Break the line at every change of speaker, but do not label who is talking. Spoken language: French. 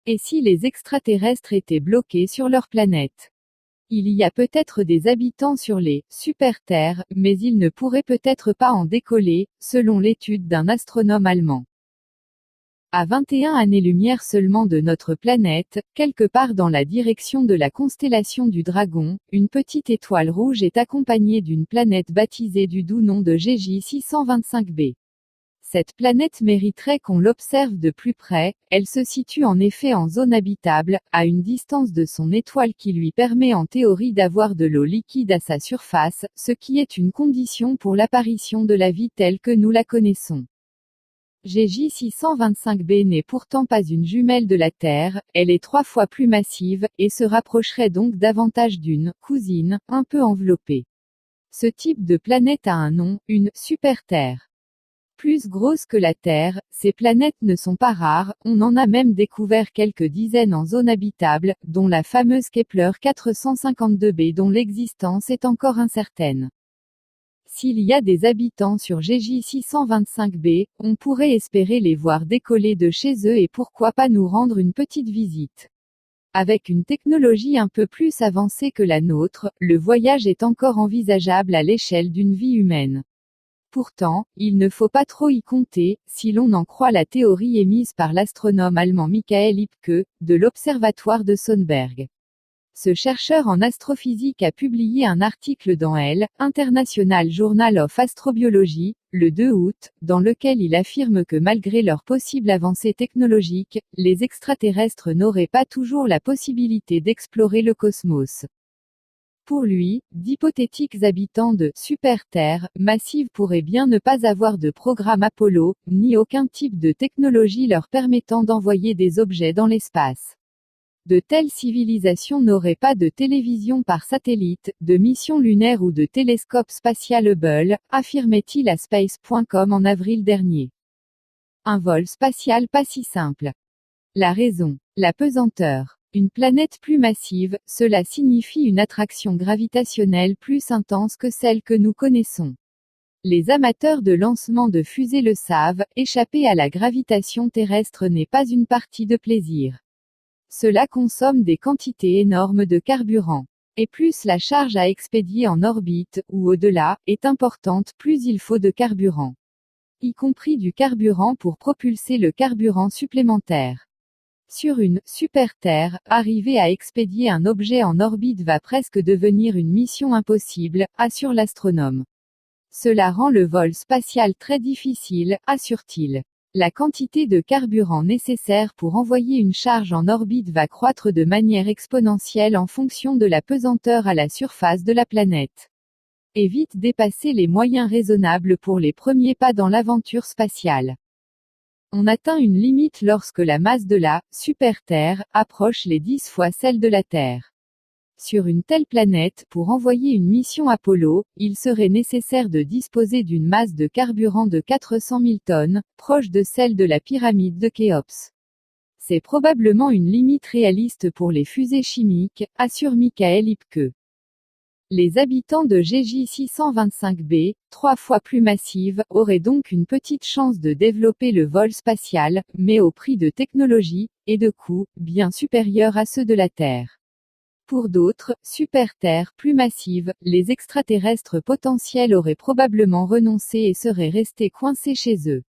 Et si les extraterrestres étaient bloqués sur leur planète? Il y a peut-être des habitants sur les super-terres, mais ils ne pourraient peut-être pas en décoller, selon l'étude d'un astronome allemand. À 21 années-lumière seulement de notre planète, quelque part dans la direction de la constellation du Dragon, une petite étoile rouge est accompagnée d'une planète baptisée du doux nom de GJ 625b. Cette planète mériterait qu'on l'observe de plus près, elle se situe en effet en zone habitable, à une distance de son étoile qui lui permet en théorie d'avoir de l'eau liquide à sa surface, ce qui est une condition pour l'apparition de la vie telle que nous la connaissons. GJ 625b n'est pourtant pas une jumelle de la Terre, elle est 3 fois plus massive, et se rapprocherait donc davantage d'une cousine, un peu enveloppée. Ce type de planète a un nom, une super-Terre. Plus grosses que la Terre, ces planètes ne sont pas rares, on en a même découvert quelques dizaines en zone habitable, dont la fameuse Kepler 452b dont l'existence est encore incertaine. S'il y a des habitants sur GJ 625b, on pourrait espérer les voir décoller de chez eux et pourquoi pas nous rendre une petite visite. Avec une technologie un peu plus avancée que la nôtre, le voyage est encore envisageable à l'échelle d'une vie humaine. Pourtant, il ne faut pas trop y compter, si l'on en croit la théorie émise par l'astronome allemand Michael Ipke, de l'observatoire de Sonneberg. Ce chercheur en astrophysique a publié un article dans L, International Journal of Astrobiology, le 2 août, dans lequel il affirme que malgré leur possible avancée technologique, les extraterrestres n'auraient pas toujours la possibilité d'explorer le cosmos. Pour lui, d'hypothétiques habitants de super-Terre massive pourraient bien ne pas avoir de programme Apollo, ni aucun type de technologie leur permettant d'envoyer des objets dans l'espace. De telles civilisations n'auraient pas de télévision par satellite, de mission lunaire ou de télescope spatial Hubble, affirmait-il à Space.com en avril dernier. Un vol spatial pas si simple. La raison, la pesanteur. Une planète plus massive, cela signifie une attraction gravitationnelle plus intense que celle que nous connaissons. Les amateurs de lancement de fusées le savent, échapper à la gravitation terrestre n'est pas une partie de plaisir. Cela consomme des quantités énormes de carburant. Et plus la charge à expédier en orbite, ou au-delà, est importante, plus il faut de carburant. Y compris du carburant pour propulser le carburant supplémentaire. Sur une super-Terre, arriver à expédier un objet en orbite va presque devenir une mission impossible, assure l'astronome. Cela rend le vol spatial très difficile, assure-t-il. La quantité de carburant nécessaire pour envoyer une charge en orbite va croître de manière exponentielle en fonction de la pesanteur à la surface de la planète. Et vite dépasser les moyens raisonnables pour les premiers pas dans l'aventure spatiale. On atteint une limite lorsque la masse de la super-Terre approche les 10 fois celle de la Terre. Sur une telle planète, pour envoyer une mission Apollo, il serait nécessaire de disposer d'une masse de carburant de 400 000 tonnes, proche de celle de la pyramide de Khéops. C'est probablement une limite réaliste pour les fusées chimiques, assure Michael Ipke. Les habitants de GJ 625b, 3 fois plus massive, auraient donc une petite chance de développer le vol spatial, mais au prix de technologies, et de coûts, bien supérieurs à ceux de la Terre. Pour d'autres, super-Terres plus massives, les extraterrestres potentiels auraient probablement renoncé et seraient restés coincés chez eux.